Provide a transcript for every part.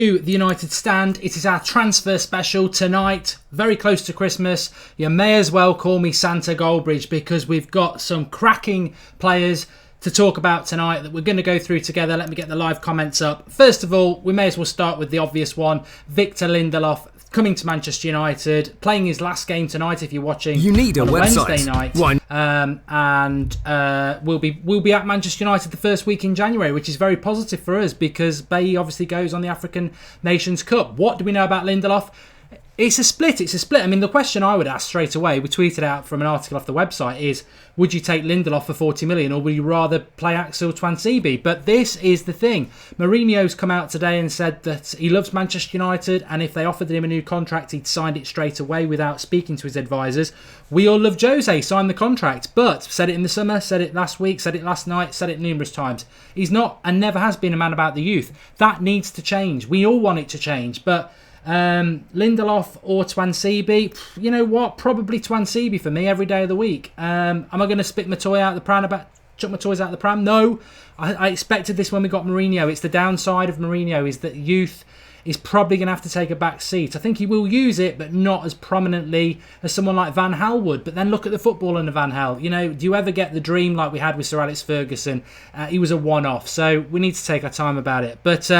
The United Stand. It is our transfer special tonight, very close to Christmas. You may as well call me Santa Goldbridge because we've got some cracking players to talk about tonight that we're going to go through together. Let me get the live comments up. First of all, we may as well start with the obvious one. Victor Lindelof coming to Manchester United, playing his last game tonight if you're watching. You need a website. Wednesday night. Why? We'll be at Manchester United the first week in January, which is very positive for us because Bailly obviously goes on the African Nations Cup. What do we know about Lindelof? It's a split. I mean, the question I would ask straight away, we tweeted out from an article off the website, is would you take Lindelof for 40 million or would you rather play Axel Twansibi? But this is the thing. Mourinho's come out today and said that he loves Manchester United and if they offered him a new contract, he'd signed it straight away without speaking to his advisors. We all love Jose, signed the contract, but said it in the summer, said it last week, said it last night, said it numerous times. He's not and never has been a man about the youth. That needs to change. We all want it to change, but Lindelof or Twansibi, you know what? Probably Twansibi for me every day of the week. Am I going to spit my toy out the pram chuck my toys out the pram? No. I expected this when we got Mourinho. It's the downside of Mourinho is that youth is probably going to have to take a back seat. I think he will use it, but not as prominently as someone like Van Gaal would. But then look at the football under Van Gaal. You know, do you ever get the dream like we had with Sir Alex Ferguson? He was a one-off, so we need to take our time about it. But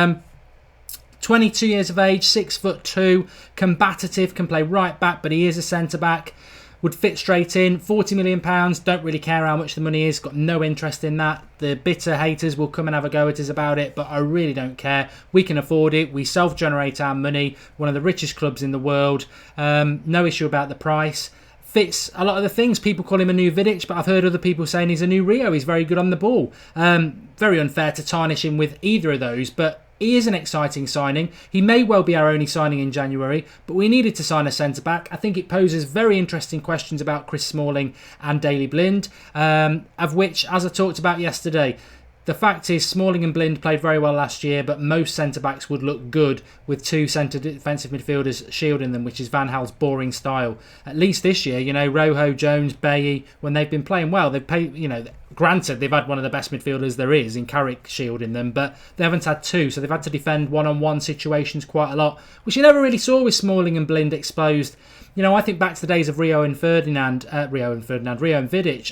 22 years of age, 6'2", combative, can play right back, but he is a centre back. Would fit straight in. £40 million. Don't really care how much the money is. Got no interest in that. The bitter haters will come and have a go at us about it, but I really don't care. We can afford it. We self-generate our money. One of the richest clubs in the world. No issue about the price. Fits a lot of the things. People call him a new Vidic, but I've heard other people saying he's a new Rio. He's very good on the ball. Very unfair to tarnish him with either of those, but he is an exciting signing. He may well be our only signing in January, but we needed to sign a centre-back. I think it poses very interesting questions about Chris Smalling and Daley Blind, of which, as I talked about yesterday, the fact is Smalling and Blind played very well last year, but most centre-backs would look good with two centre defensive midfielders shielding them, which is Van Gaal's boring style. At least this year, you know, Rojo, Jones, Bailly, when they've been playing well, they've paid, you know, granted, they've had one of the best midfielders there is in Carrick shielding them, but they haven't had two, so they've had to defend one-on-one situations quite a lot, which you never really saw with Smalling and Blind exposed. You know, I think back to the days of Rio and Vidic,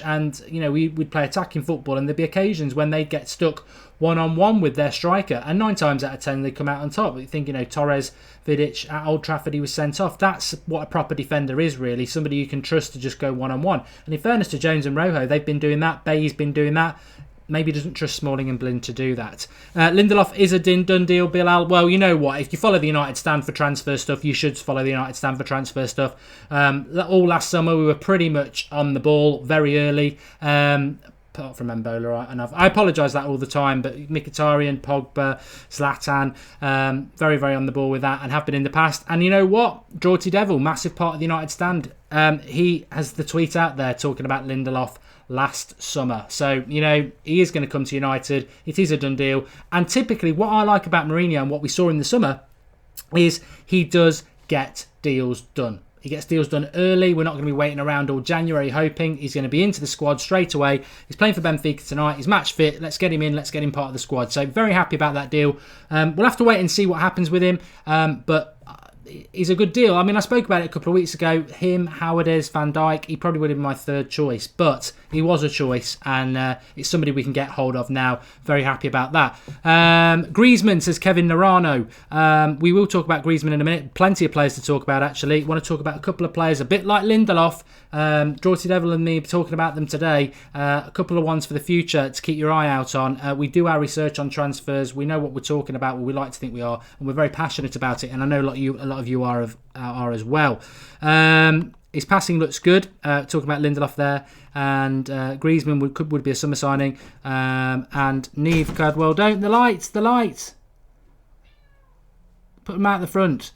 and, you know, we'd play attacking football, and there'd be occasions when they'd get stuck one-on-one with their striker, and 9 times out of 10 they'd come out on top. You think, you know, Torres, Vidic, at Old Trafford, he was sent off. That's what a proper defender is, really. Somebody you can trust to just go one-on-one. And in fairness to Jones and Rojo, they've been doing that. Bailly's been doing that. Maybe doesn't trust Smalling and Blind to do that. Lindelof is a done deal, Bilal. Well, you know what? If you follow the United Stand for transfer stuff, you should follow the United Stand for transfer stuff. All last summer, we were pretty much on the ball very early. Apart from Mbola, and I apologise that all the time, but Mkhitaryan, Pogba, Zlatan, very, very on the ball with that and have been in the past. And you know what? Draughty Devil, massive part of the United Stand. He has the tweet out there talking about Lindelof last summer. So, you know, he is going to come to United. It is a done deal. And typically what I like about Mourinho and what we saw in the summer is he does get deals done. He gets deals done early. We're not going to be waiting around all January hoping. He's going to be into the squad straight away. He's playing for Benfica tonight. He's match fit. Let's get him in. Let's get him part of the squad. So very happy about that deal. We'll have to wait and see what happens with him. But he's a good deal. I mean, I spoke about it a couple of weeks ago. Him, Howardez, Van Dijk, he probably would have been my third choice. But he was a choice, and it's somebody we can get hold of now. Very happy about that. Griezmann, says Kevin Narano. We will talk about Griezmann in a minute. Plenty of players to talk about, actually. Want to talk about a couple of players, a bit like Lindelof. Draughty Devil and me are talking about them today. A couple of ones for the future to keep your eye out on. We do our research on transfers. We know what we're talking about. Well, we like to think we are, and we're very passionate about it. And I know a lot of you are as well. His passing looks good. Talking about Lindelof there, and Griezmann would be a summer signing. And Neve Cadwell, don't the lights. Put them out the front.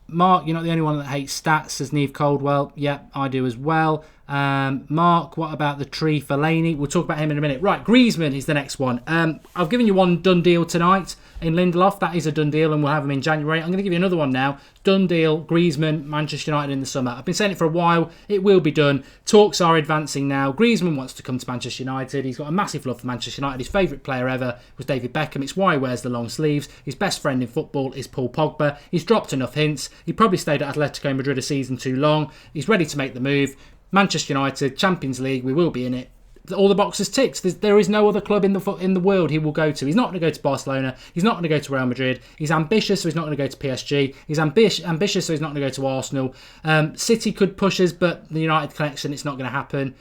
Mark, you're not the only one that hates stats, says Neve Caldwell. Yep, I do as well. Mark, what about the tree for Laney? We'll talk about him in a minute. Right, Griezmann is the next one. I've given you one done deal tonight in Lindelof. That is a done deal, and we'll have him in January. I'm going to give you another one now. Done deal, Griezmann, Manchester United in the summer. I've been saying it for a while. It will be done. Talks are advancing now. Griezmann wants to come to Manchester United. He's got a massive love for Manchester United. His favourite player ever was David Beckham. It's why he wears the long sleeves. His best friend in football is Paul Pogba. He's dropped enough hints. He probably stayed at Atletico Madrid a season too long. He's ready to make the move. Manchester United, Champions League, we will be in it. All the boxes ticked. There is no other club in the world he will go to. He's not going to go to Barcelona. He's not going to go to Real Madrid. He's ambitious, so he's not going to go to PSG. He's ambitious, so he's not going to go to Arsenal. City could push us, but the United connection, it's not going to happen.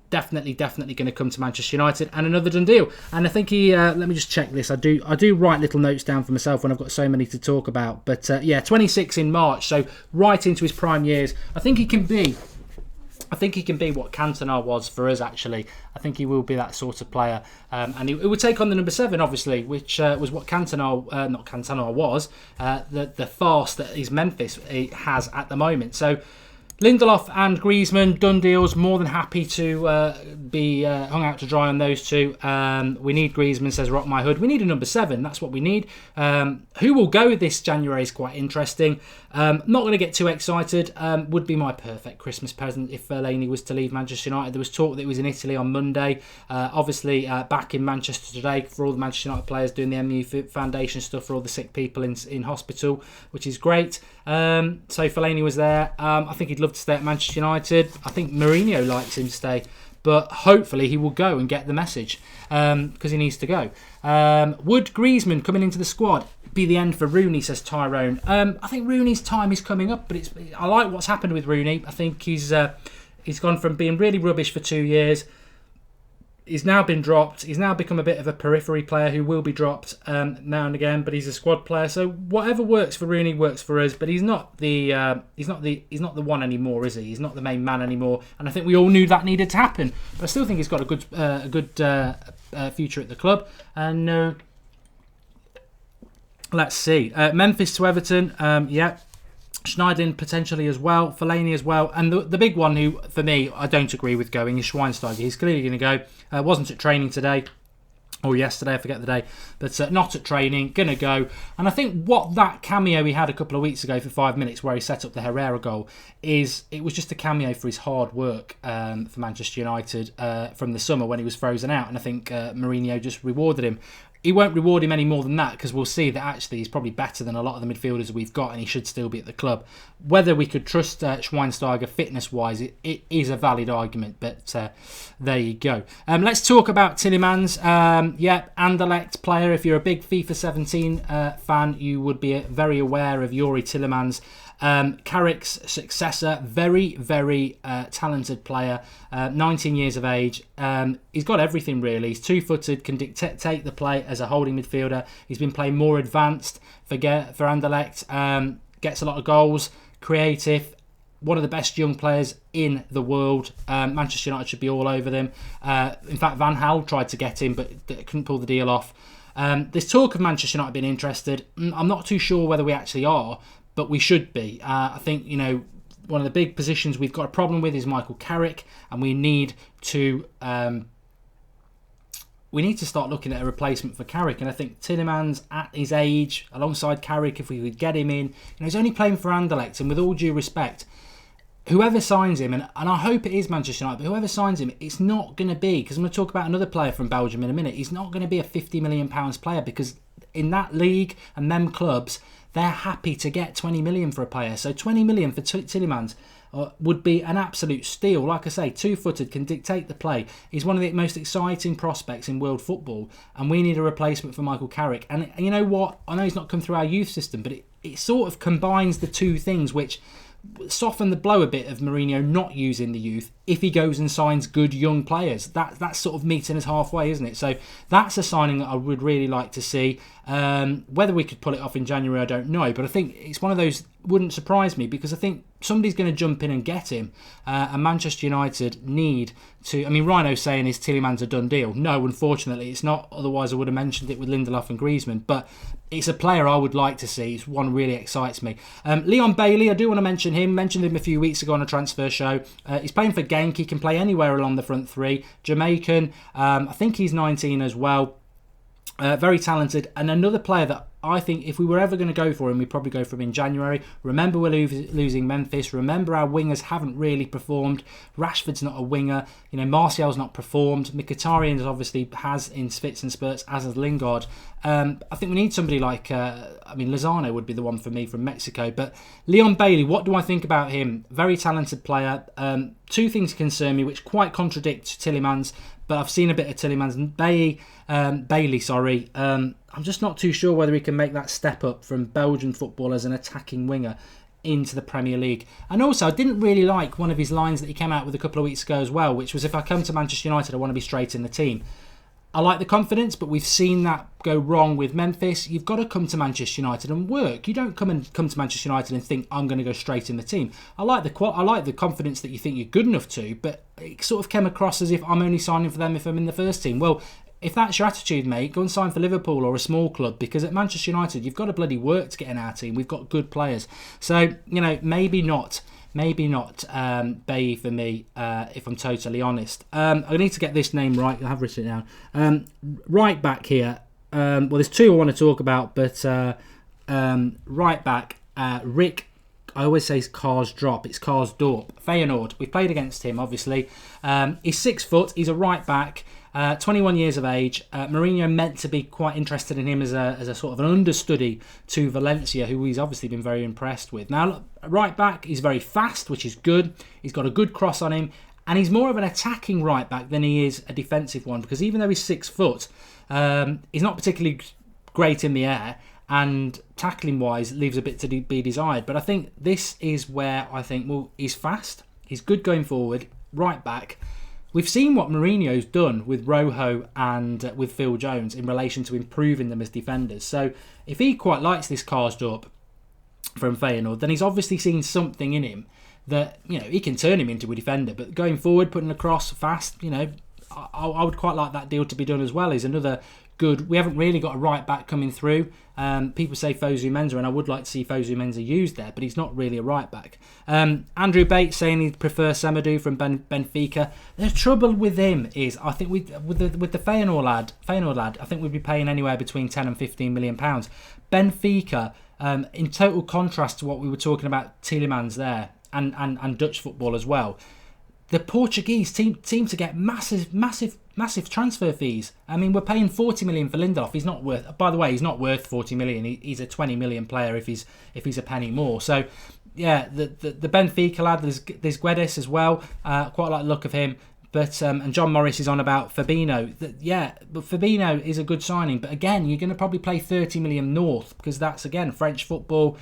Definitely going to come to Manchester United, and another done deal. And I think he. Let me just check this. I do write little notes down for myself when I've got so many to talk about. But 26 in March, so right into his prime years. I think he can be what Cantona was for us, actually. I think he will be that sort of player. And he would take on the number 7, obviously, which was what not Cantona was, the farce that is Memphis has at the moment. So Lindelof and Griezmann, done deals. More than happy to be hung out to dry on those two. We need Griezmann, says Rock My Hood. We need a number 7. That's what we need. Who will go this January is quite interesting. Not going to get too excited. Would be my perfect Christmas present if Fellaini was to leave Manchester United. There was talk that he was in Italy on Monday. Obviously, back in Manchester today for all the Manchester United players doing the MU Foundation stuff for all the sick people in hospital, which is great. So Fellaini was there. I think he'd love to stay at Manchester United. I think Mourinho likes him to stay, but hopefully he will go and get the message because he needs to go. Would Griezmann coming into the squad be the end for Rooney, says Tyrone? I think Rooney's time is coming up, but I like what's happened with Rooney. I think he's gone from being really rubbish for 2 years. He's now been dropped. He's now become a bit of a periphery player who will be dropped now and again, but he's a squad player. So whatever works for Rooney works for us. But he's not the one anymore, is he? He's not the main man anymore. And I think we all knew that needed to happen. But I still think he's got a good future at the club. And let's see, Memphis to Everton. Schneiderlin potentially as well, Fellaini as well, and the big one who, for me, I don't agree with going is Schweinsteiger. He's clearly going to go. Wasn't at training today, or yesterday, I forget the day, but not at training, going to go. And I think what that cameo he had a couple of weeks ago for 5 minutes where he set up the Herrera goal, it was just a cameo for his hard work for Manchester United from the summer when he was frozen out, and I think Mourinho just rewarded him. He won't reward him any more than that because we'll see that actually he's probably better than a lot of the midfielders we've got and he should still be at the club. Whether we could trust Schweinsteiger fitness-wise, it is a valid argument, but there you go. Let's talk about Tielemans. Anderlecht player. If you're a big FIFA 17 fan, you would be very aware of Yuri Tielemans. Carrick's successor, very, very talented player, 19 years of age. He's got everything really. He's two-footed, can dictate the play as a holding midfielder. He's been playing more advanced for Anderlecht, gets a lot of goals, creative, one of the best young players in the world. Manchester United should be all over them. In fact, Van Gaal tried to get him, but couldn't pull the deal off. There's talk of Manchester United being interested. I'm not too sure whether we actually are, but we should be. I think, one of the big positions we've got a problem with is Michael Carrick, and we need to start looking at a replacement for Carrick. And I think Tielemans, at his age, alongside Carrick, if we could get him in, he's only playing for Anderlecht, and with all due respect, whoever signs him, and I hope it is Manchester United, but whoever signs him, it's not going to be, because I'm going to talk about another player from Belgium in a minute, he's not going to be a £50 million player, because in that league and them clubs, they're happy to get 20 million for a player. So 20 million for Tielemans would be an absolute steal. Like I say, two-footed, can dictate the play. He's one of the most exciting prospects in world football, and we need a replacement for Michael Carrick. And you know what? I know he's not come through our youth system, but it sort of combines the two things, which soften the blow a bit of Mourinho not using the youth if he goes and signs good young players. That's sort of meeting us halfway, isn't it? So that's a signing that I would really like to see. Whether we could pull it off in January, I don't know, but I think it's one of those, wouldn't surprise me, because I think somebody's going to jump in and get him. And Manchester United need to... I mean, Rhino's saying, is Tielemans a done deal? No, unfortunately, it's not. Otherwise, I would have mentioned it with Lindelof and Griezmann. But it's a player I would like to see. It's one really excites me. Leon Bailey, I do want to mention him. Mentioned him a few weeks ago on a transfer show. He's playing for Genk. He can play anywhere along the front three. Jamaican. I think he's 19 as well. Very talented, and another player that I think if we were ever going to go for him, we'd probably go for him in January. Remember, we're losing Memphis. Remember, our wingers haven't really performed. Rashford's not a winger. Martial's not performed. Mkhitaryan obviously has in spits and spurts, as has Lingard. I think we need somebody like, Lozano would be the one for me from Mexico. But Leon Bailey, what do I think about him? Very talented player. Two things concern me, which quite contradict Tielemans, but I've seen a bit of Tielemans. Bailey. I'm just not too sure whether he can make that step up from Belgian football as an attacking winger into the Premier League. And also, I didn't really like one of his lines that he came out with a couple of weeks ago as well, which was, if I come to Manchester United, I want to be straight in the team. I like the confidence, but we've seen that go wrong with Memphis. You've got to come to Manchester United and work. You don't come to Manchester United and think, I'm going to go straight in the team. I like the confidence that you think you're good enough to, but it sort of came across as if I'm only signing for them if I'm in the first team. Well, if that's your attitude, mate, go and sign for Liverpool or a small club, because at Manchester United, you've got to bloody work to get in our team. We've got good players. So, maybe not Bailly for me, if I'm totally honest. I need to get this name right. I have written it down. Right back here. There's two I want to talk about, but right back, Rick. I always say Karsdorp. It's Karsdorp. Feyenoord. We've played against him, obviously. He's 6 foot. He's a right back. 21 years of age. Mourinho meant to be quite interested in him as a sort of an understudy to Valencia, who he's obviously been very impressed with. Now, right back, he's very fast, which is good. He's got a good cross on him, and he's more of an attacking right back than he is a defensive one, because even though he's 6 foot, he's not particularly great in the air, and tackling wise leaves a bit to be desired. But I think this is where I think, well, he's fast, he's good going forward, right back. We've seen what Mourinho's done with Rojo and with Phil Jones in relation to improving them as defenders. So if he quite likes this Karsdorp from Feyenoord, then he's obviously seen something in him that, he can turn him into a defender. But going forward, putting across fast, I would quite like that deal to be done as well. He's another good... We haven't really got a right back coming through. People say Fosu Mensah, and I would like to see Fosu Mensah used there, but he's not really a right back. Andrew Bates saying he'd prefer Semedo from Benfica. The trouble with him is, I think with the Feyenoord lad, I think we'd be paying anywhere between 10 and 15 million pounds. Benfica, in total contrast to what we were talking about Tielemans there, and Dutch football as well. The Portuguese seem to get massive transfer fees. I mean, we're paying 40 million for Lindelof. He's not worth. By the way, he's not worth 40 million. He's a 20 million player if he's a penny more. So, yeah, the Benfica lad. There's Guedes as well. Quite like the look of him. But and John Morris is on about Fabinho. But Fabinho is a good signing. But again, you're going to probably play 30 million north, because that's again French football.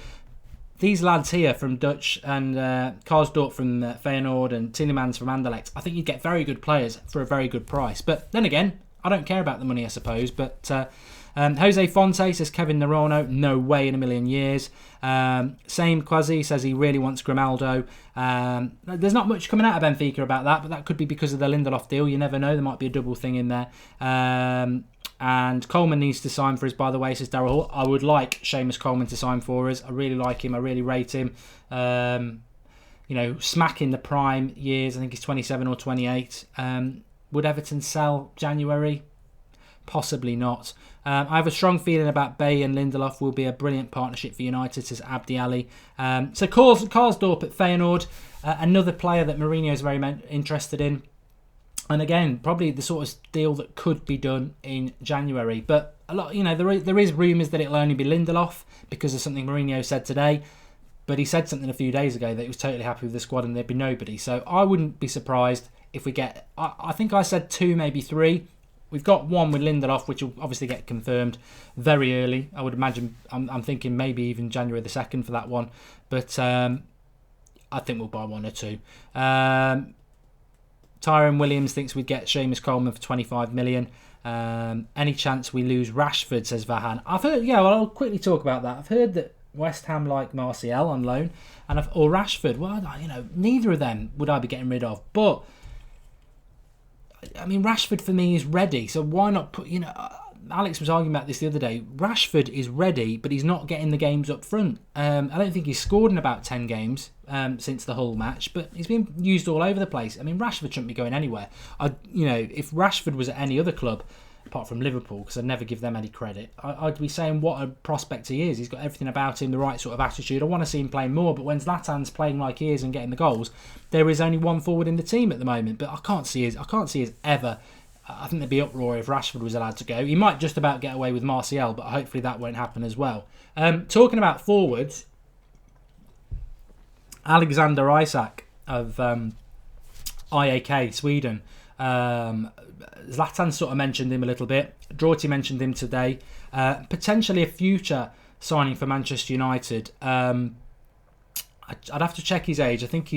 These lads here from Dutch and Karsdorp from Feyenoord and Tielemans from Anderlecht, I think you'd get very good players for a very good price. But then again, I don't care about the money, I suppose. But Jose Fonte says Kevin Narono, no way in a million years. Same Quasi says he really wants Grimaldo. There's not much coming out of Benfica about that, but that could be because of the Lindelof deal. You never know, there might be a double thing in there. And Coleman needs to sign for us, by the way, says Darryl Hall. I would like Seamus Coleman to sign for us. I really like him. I really rate him. Smacking the prime years. I think he's 27 or 28. Would Everton sell January? Possibly not. I have a strong feeling about Bay and Lindelof will be a brilliant partnership for United, says Abdi Ali. So Karsdorp at Feyenoord, another player that Mourinho is very interested in. And again, probably the sort of deal that could be done in January. But a lot, there is rumours that it'll only be Lindelof because of something Mourinho said today. But he said something a few days ago that he was totally happy with the squad and there'd be nobody. So I wouldn't be surprised if we get... I think I said 2, maybe 3. We've got one with Lindelof, which will obviously get confirmed very early. I would imagine, I'm thinking maybe even January the 2nd for that one. But I think we'll buy 1 or 2. Tyrone Williams thinks we'd get Seamus Coleman for 25 million. Any chance we lose Rashford, says Vahan. I've heard, I'll quickly talk about that. I've heard that West Ham like Martial on loan, or Rashford. Well, neither of them would I be getting rid of. But I mean, Rashford for me is ready, so why not put? Alex was arguing about this the other day. Rashford is ready, but he's not getting the games up front. I don't think he's scored in about 10 games since the Hull match, but he's been used all over the place. I mean, Rashford shouldn't be going anywhere. If Rashford was at any other club, apart from Liverpool, because I'd never give them any credit, I'd be saying what a prospect he is. He's got everything about him, the right sort of attitude. I want to see him playing more, but when Zlatan's playing like he is and getting the goals, there is only one forward in the team at the moment. But I can't see his ever. I think there'd be uproar if Rashford was allowed to go. He might just about get away with Martial, but hopefully that won't happen as well. Talking about forwards, Alexander Isak of IAK Sweden. Zlatan sort of mentioned him a little bit. Drorty mentioned him today. Potentially a future signing for Manchester United. I'd have to check his age. I think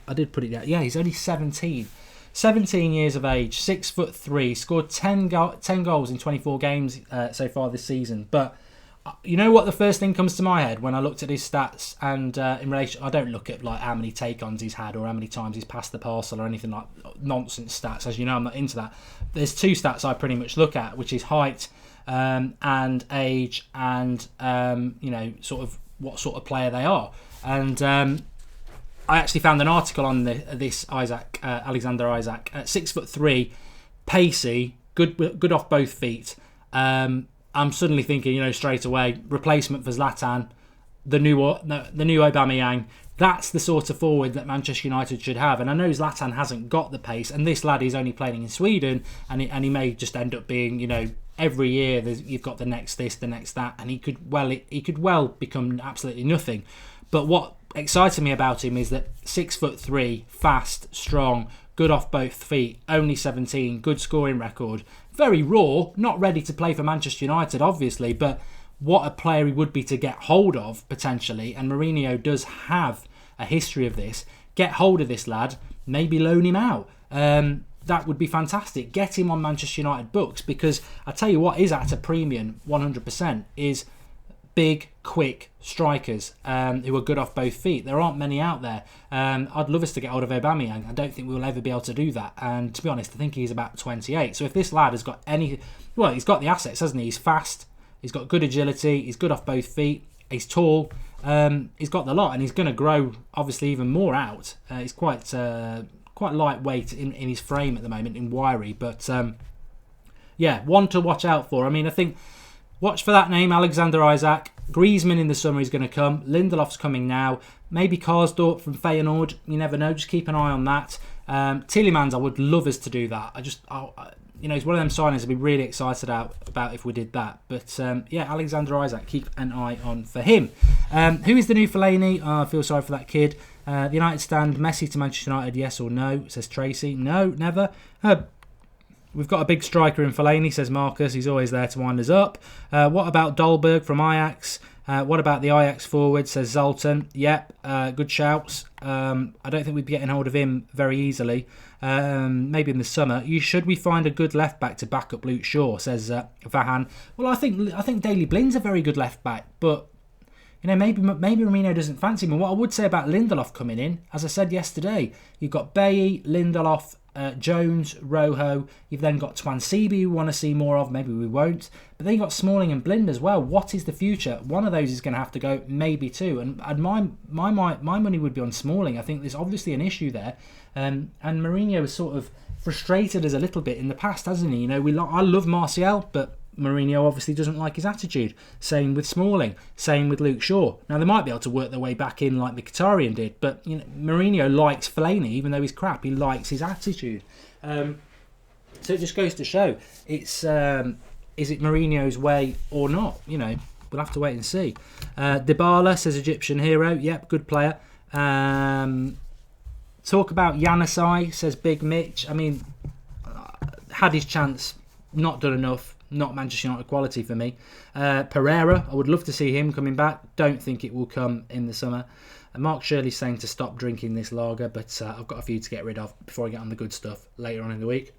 I did put it down. Yeah, he's only 17. 17 years of age, 6'3", scored 10 goals in 24 games so far this season. But you know what? The first thing comes to my head when I looked at his stats, and in relation, I don't look at like how many take-ons he's had or how many times he's passed the parcel or anything like nonsense stats. As you know, I'm not into that. There's two stats I pretty much look at, which is height and age, and sort of what sort of player they are. And I actually found an article on this Alexander Isak, 6'3", pacey, good off both feet. I'm suddenly thinking, straight away, replacement for Zlatan, the new Aubameyang. That's the sort of forward that Manchester United should have. And I know Zlatan hasn't got the pace, and this lad is only playing in Sweden, and he may just end up being, every year you've got the next this, the next that, and he could well become absolutely nothing. But what excited me about him is that 6'3", fast, strong, good off both feet, only 17, good scoring record, very raw, not ready to play for Manchester United obviously, but what a player he would be to get hold of potentially. And Mourinho does have a history of this. Get hold of this lad, maybe loan him out. That would be fantastic. Get him on Manchester United books, because I tell you what is at a premium 100% is big, quick strikers who are good off both feet. There aren't many out there. I'd love us to get hold of Aubameyang. I don't think we'll ever be able to do that. And to be honest, I think he's about 28. So if this lad has got he's got the assets, hasn't he? He's fast. He's got good agility. He's good off both feet. He's tall. He's got the lot, and he's going to grow obviously even more out. He's quite lightweight in his frame at the moment, in wiry. But one to watch out for. I mean, I think watch for that name, Alexander Isak. Griezmann in the summer is going to come. Lindelof's coming now. Maybe Karsdorp from Feyenoord. You never know. Just keep an eye on that. Tielemans, I would love us to do that. It's one of them signings I'd be really excited about if we did that. But Alexander Isak, keep an eye on for him. Who is the new Fellaini? I feel sorry for that kid. The United stand Messi to Manchester United, yes or no? Says Tracy. No, never. We've got a big striker in Fellaini, says Marcus. He's always there to wind us up. What about Dolberg from Ajax? What about the Ajax forward, says Zoltan. Yep, good shouts. I don't think we'd be getting hold of him very easily. Maybe in the summer. Should we find a good left back to back up Luke Shaw, says Vahan. Well, I think Daley Blind's a very good left back, but maybe Mourinho doesn't fancy him. And what I would say about Lindelof coming in, as I said yesterday, you've got Bailly, Lindelof, Jones, Rojo. You've then got Twansibi we want to see more of. Maybe we won't. But then you've got Smalling and Blind as well. What is the future? One of those is going to have to go, maybe two. And my money would be on Smalling. I think there's obviously an issue there. And Mourinho has sort of frustrated us a little bit in the past, hasn't he? I love Martial, but Mourinho obviously doesn't like his attitude. Same with Smalling. Same with Luke Shaw. Now, they might be able to work their way back in like Mkhitaryan did, but Mourinho likes Fellaini, even though he's crap. He likes his attitude. So it just goes to show, is it Mourinho's way or not? We'll have to wait and see. Dybala, says Egyptian hero. Yep, good player. Talk about Janusaj, says Big Mitch. I mean, had his chance, not done enough. Not Manchester United quality for me. Pereira, I would love to see him coming back. Don't think it will come in the summer. And Mark Shirley's saying to stop drinking this lager, but I've got a few to get rid of before I get on the good stuff later on in the week.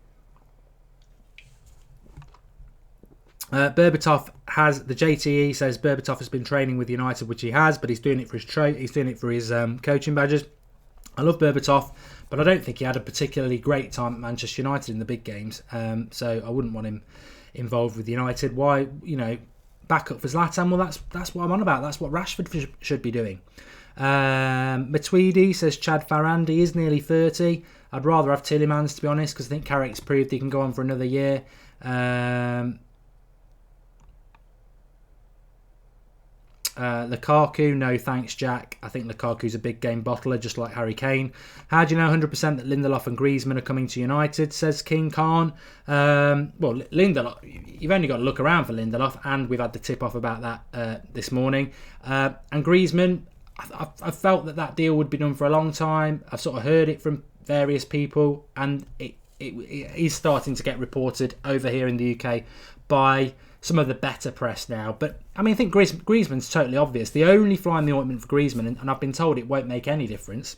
Berbatov has the JTE says Berbatov has been training with United, which he has, but he's doing it for his coaching badges. I love Berbatov, but I don't think he had a particularly great time at Manchester United in the big games. So I wouldn't want him involved with United. Why, back up for Zlatan? Well, that's what I'm on about. That's what Rashford should be doing. Matuidi says Chad Farandi is nearly 30. I'd rather have Tielemans, to be honest, because I think Carrick's proved he can go on for another year. Lukaku, no thanks, Jack. I think Lukaku's a big game bottler, just like Harry Kane. How do you know 100% that Lindelof and Griezmann are coming to United, says King Khan. Well, Lindelof, you've only got to look around for Lindelof, and we've had the tip-off about that this morning. And Griezmann, I've felt that deal would be done for a long time. I've sort of heard it from various people, and it is starting to get reported over here in the UK by some of the better press now. But I mean, I think Griezmann's totally obvious. The only fly in the ointment for Griezmann, and I've been told it won't make any difference,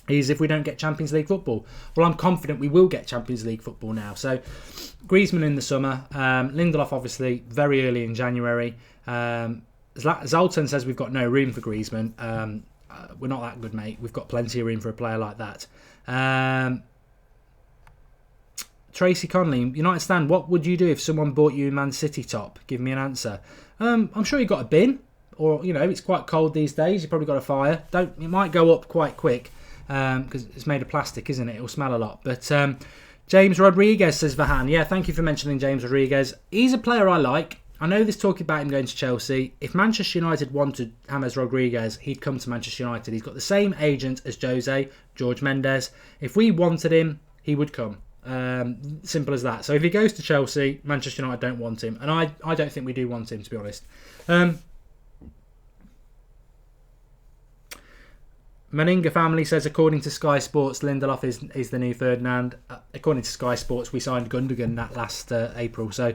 is if we don't get Champions League football. Well, I'm confident we will get Champions League football now. So Griezmann in the summer, Lindelof obviously very early in January. Zoltan says we've got no room for Griezmann. We're not that good, mate. We've got plenty of room for a player like that. Tracy Conley, United Stand, what would you do if someone bought you Man City top? Give me an answer. I'm sure you got a bin, or it's quite cold these days. You probably got a fire. It might go up quite quick because it's made of plastic, isn't it? It'll smell a lot. But James Rodriguez says Vahan. Yeah, thank you for mentioning James Rodriguez. He's a player I like. I know there's talk about him going to Chelsea. If Manchester United wanted James Rodriguez, he'd come to Manchester United. He's got the same agent as Jose, George Mendes. If we wanted him, he would come. Simple as that. So if he goes to Chelsea, Manchester United don't want him, and I don't think we do want him, to be honest. Meninga family says, according to Sky Sports, Lindelof is the new Ferdinand. According to Sky Sports, we signed Gundogan that last April, so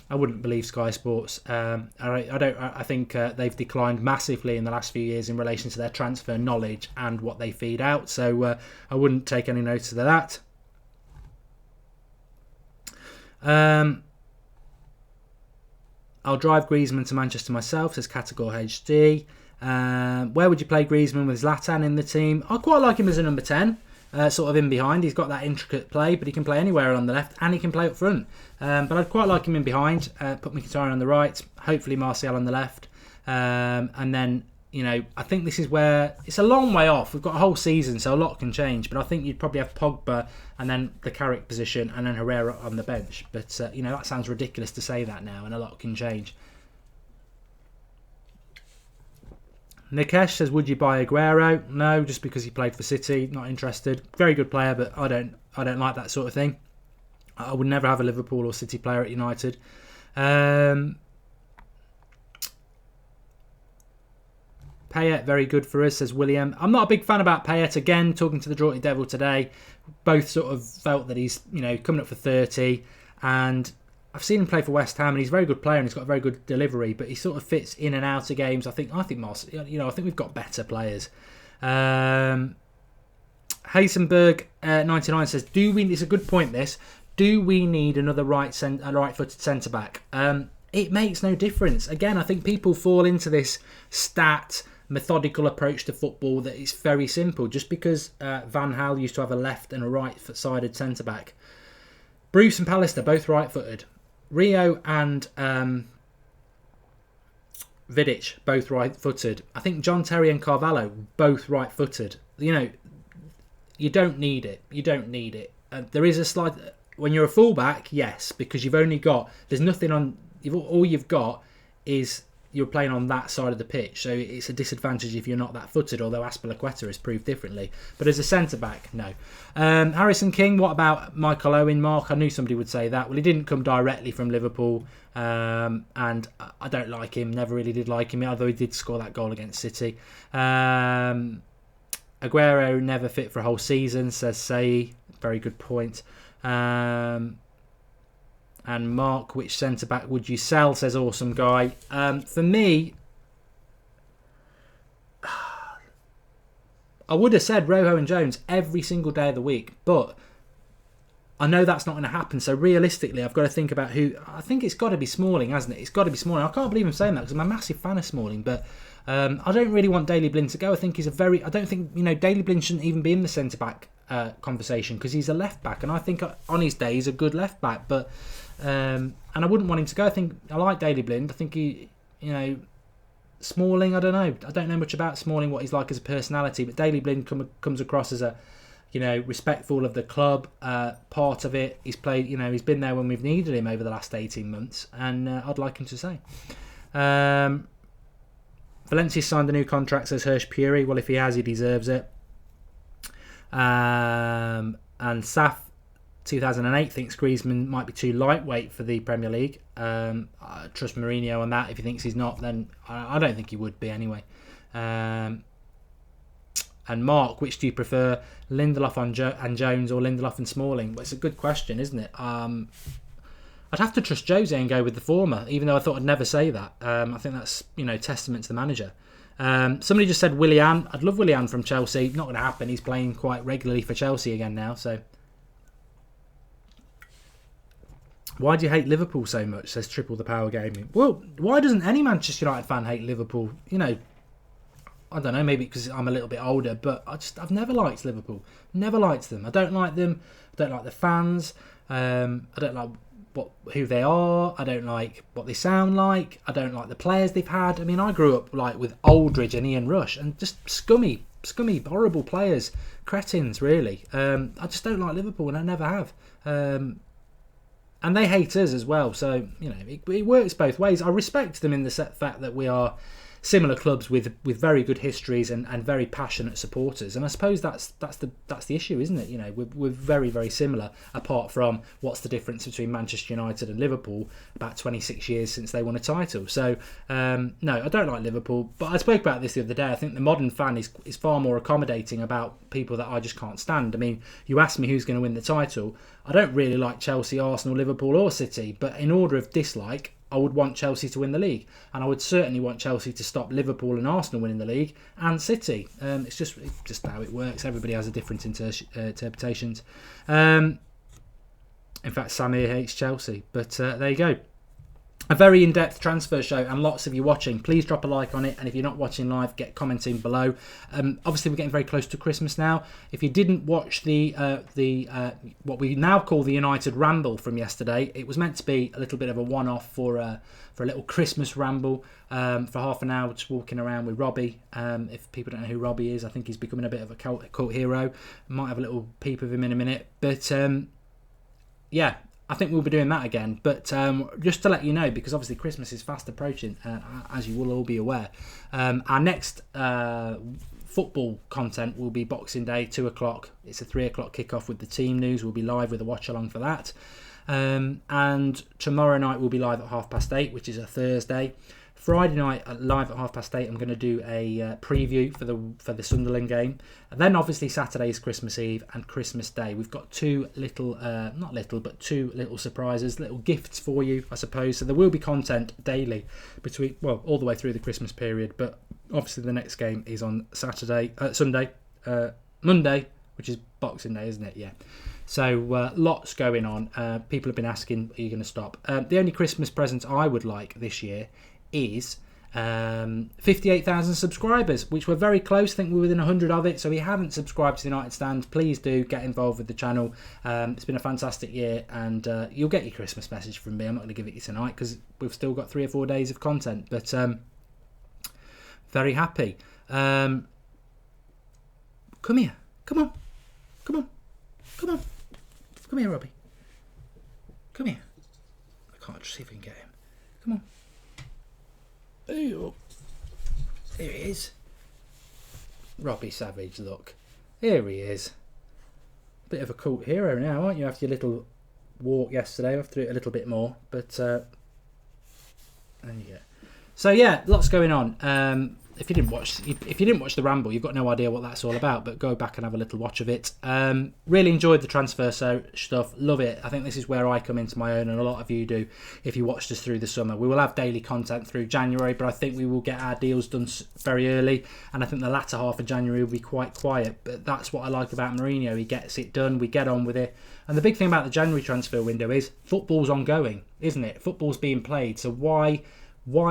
I wouldn't believe Sky Sports. I think they've declined massively in the last few years in relation to their transfer knowledge and what they feed out. So I wouldn't take any notice of that. I'll drive Griezmann to Manchester myself, says Categor HD. Where would you play Griezmann with Zlatan in the team? I quite like him as a number 10, sort of in behind. He's got that intricate play, but he can play anywhere on the left and he can play up front. But I'd quite like him in behind. Put Mkhitaryan on the right, hopefully Martial on the left. And then, I think this is where it's a long way off. We've got a whole season, so a lot can change. But I think you'd probably have Pogba and then the Carrick position and then Herrera on the bench. But, that sounds ridiculous to say that now, and a lot can change. Nikesh says, would you buy Aguero? No, just because he played for City. Not interested. Very good player, but I don't like that sort of thing. I would never have a Liverpool or City player at United. Payet, very good for us, says William. I'm not a big fan about Payet. Again, talking to the Draughty Devil today, both sort of felt that he's coming up for 30, and I've seen him play for West Ham, and he's a very good player, and he's got a very good delivery, but he sort of fits in and out of games. I think Moss, I think we've got better players. Heisenberg 99 says, it's a good point, this. Do we need another right-footed centre back? It makes no difference. Again, I think people fall into this methodical approach to football that is very simple. Just because Van Gaal used to have a left and a right-sided centre back. Bruce and Pallister both right-footed. Rio and Vidic both right-footed. I think John Terry and Carvalho both right-footed. You don't need it. There is a slight. When you're a fullback, yes, because there's nothing on. All you've got is you're playing on that side of the pitch, so it's a disadvantage if you're not that footed, although Aspilicueta has proved differently. But as a centre-back, no. Harrison King, what about Michael Owen? Mark, I knew somebody would say that. Well, he didn't come directly from Liverpool, and I don't like him, never really did like him, although he did score that goal against City. Aguero never fit for a whole season, says Say. Very good point. And Mark, which centre-back would you sell, says Awesome Guy. For me, I would have said Rojo and Jones every single day of the week, but I know that's not going to happen. So realistically, I've got to think about who. I think it's got to be Smalling, hasn't it? It's got to be Smalling. I can't believe I'm saying that because I'm a massive fan of Smalling, but I don't really want Daley Blind to go. I think he's I don't think Daley Blind shouldn't even be in the centre back conversation because he's a left back, and I think on his day he's a good left back. But and I wouldn't want him to go. I think I like Daley Blind. I think he, Smalling. I don't know. I don't know much about Smalling, what he's like as a personality, but Daley Blind comes across as a respectful of the club, part of it. He's played, he's been there when we've needed him over the last 18 months, and I'd like him to say. Valencia signed a new contract, says Hirsch Puri. Well, if he has, he deserves it. And Saf 2008 thinks Griezmann might be too lightweight for the Premier League. I trust Mourinho on that. If he thinks he's not, then I don't think he would be anyway. And Mark, which do you prefer, Lindelof and Jones or Lindelof and Smalling? Well, it's a good question, isn't it? I'd have to trust Jose and go with the former, even though I thought I'd never say that. I think that's testament to the manager. Somebody just said Willian. I'd love Willian from Chelsea. Not going to happen. He's playing quite regularly for Chelsea again now. So, why do you hate Liverpool so much? Says Triple the Power Gaming. Well, why doesn't any Manchester United fan hate Liverpool? I don't know, maybe because I'm a little bit older, but I've never liked Liverpool. Never liked them. I don't like them. I don't like the fans. I don't like who they are. I don't like what they sound like. I don't like the players they've had. I mean, I grew up with Aldridge and Ian Rush, and just scummy, horrible players, cretins, really. I just don't like Liverpool, and I never have. And they hate us as well. So it works both ways. I respect them in the fact that we are similar clubs with very good histories and very passionate supporters, and I suppose that's the issue, isn't it? We're very, very similar, apart from what's the difference between Manchester United and Liverpool, about 26 years since they won a title. So no, I don't like Liverpool, but I spoke about this the other day. I think the modern fan is far more accommodating about people that I just can't stand. I mean, you ask me who's going to win the title, I don't really like Chelsea, Arsenal, Liverpool or City, but in order of dislike, I would want Chelsea to win the league, and I would certainly want Chelsea to stop Liverpool and Arsenal winning the league, and City. It's just how it works. Everybody has a different interpretations. In fact, Samir hates Chelsea, but there you go. A very in-depth transfer show, and lots of you watching. Please drop a like on it, and if you're not watching live, get commenting below. Obviously, we're getting very close to Christmas now. If you didn't watch the what we now call the United Ramble from yesterday, it was meant to be a little bit of a one-off for a little Christmas ramble for half an hour, just walking around with Robbie. If people don't know who Robbie is, I think he's becoming a bit of a cult hero. Might have a little peep of him in a minute, but yeah. I think we'll be doing that again, but just to let you know, because obviously Christmas is fast approaching, as you will all be aware, our next football content will be Boxing Day, 2 o'clock. It's a 3 o'clock kickoff with the team news. We'll be live with a watch along for that. And tomorrow night we'll be live at 8:30, which is a Thursday. Friday night live at 8:30, I'm going to do a preview for the Sunderland game, and then obviously Saturday is Christmas Eve and Christmas Day. We've got two little surprises, little gifts for you, I suppose. So there will be content daily all the way through the Christmas period. But obviously the next game is on Monday, which is Boxing Day, isn't it? Yeah. So lots going on. People have been asking, are you going to stop? The only Christmas present I would like this year is 58,000 subscribers, which we're very close. I think we're within 100 of it. So if you haven't subscribed to the United Stand, please do get involved with the channel. It's been a fantastic year, and you'll get your Christmas message from me. I'm not going to give it you tonight because we've still got 3 or 4 days of content, but very happy. Come here. Come on, Robbie. Come here. I can't see if we can get him. Come on. Ooh. Here he is. Robbie Savage, look. Here he is. Bit of a cult hero now, aren't you? After your little walk yesterday, after it a little bit more. But there you go. So yeah, lots going on. if you didn't watch the ramble, you've got no idea what that's all about. But go back and have a little watch of it. Really enjoyed the transfer stuff. Love it. I think this is where I come into my own, and a lot of you do. If you watched us through the summer, we will have daily content through January, but I think we will get our deals done very early, and I think the latter half of January will be quite quiet. But that's what I like about Mourinho. He gets it done. We get on with it. And the big thing about the January transfer window is football's ongoing, isn't it? Football's being played. So why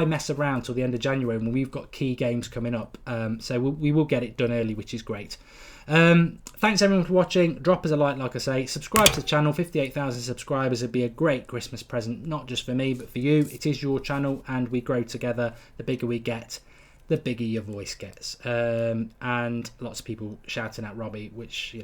mess around till the end of January when we've got key games coming up? So we will get it done early, which is great. Thanks everyone for watching. Drop us a like I say. Subscribe to the channel. 58,000 subscribers would be a great Christmas present, not just for me, but for you. It is your channel, and we grow together. The bigger we get, the bigger your voice gets. And lots of people shouting at Robbie, which,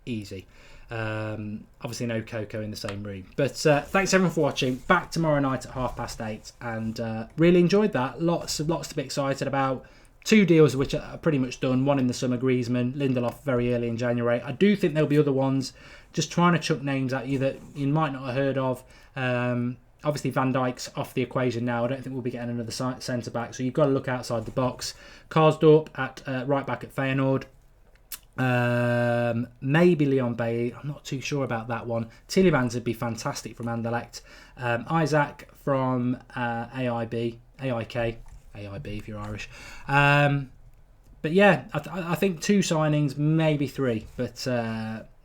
easy. Obviously no Coco in the same room, but thanks everyone for watching. Back tomorrow night at 8:30, and really enjoyed that. Lots to be excited about. 2 deals which are pretty much done. One in the summer, Griezmann, Lindelof very early in January. I do think there'll be other ones. Just trying to chuck names at you that you might not have heard of. Obviously Van Dijk's off the equation now. I don't think we'll be getting another centre back, so you've got to look outside the box. Karsdorp at right back at Feyenoord. Maybe Leon Bailey. I'm not too sure about that one. Tillemans would be fantastic from Anderlecht. Isaac from AIK if you're Irish. But yeah, I think 2 signings, maybe 3. But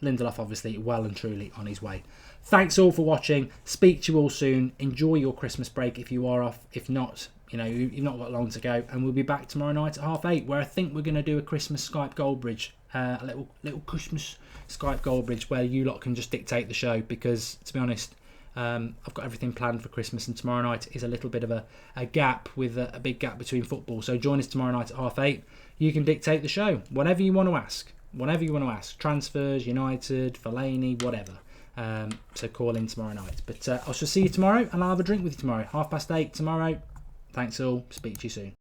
Lindelof obviously well and truly on his way. Thanks all for watching. Speak to you all soon. Enjoy your Christmas break if you are off. If not, you've not got long to go. And we'll be back tomorrow night at 8:30, where I think we're going to do a Christmas Skype Gold Bridge. A little Christmas Skype Gold Bridge where you lot can just dictate the show, because to be honest, I've got everything planned for Christmas, and tomorrow night is a little bit of a gap, with a big gap between football. So join us tomorrow night at 8:30. You can dictate the show, whatever you want to ask. Transfers, United, Fellaini, whatever. So call in tomorrow night. But I shall see you tomorrow, and I'll have a drink with you tomorrow. 8:30 tomorrow. Thanks all. Speak to you soon.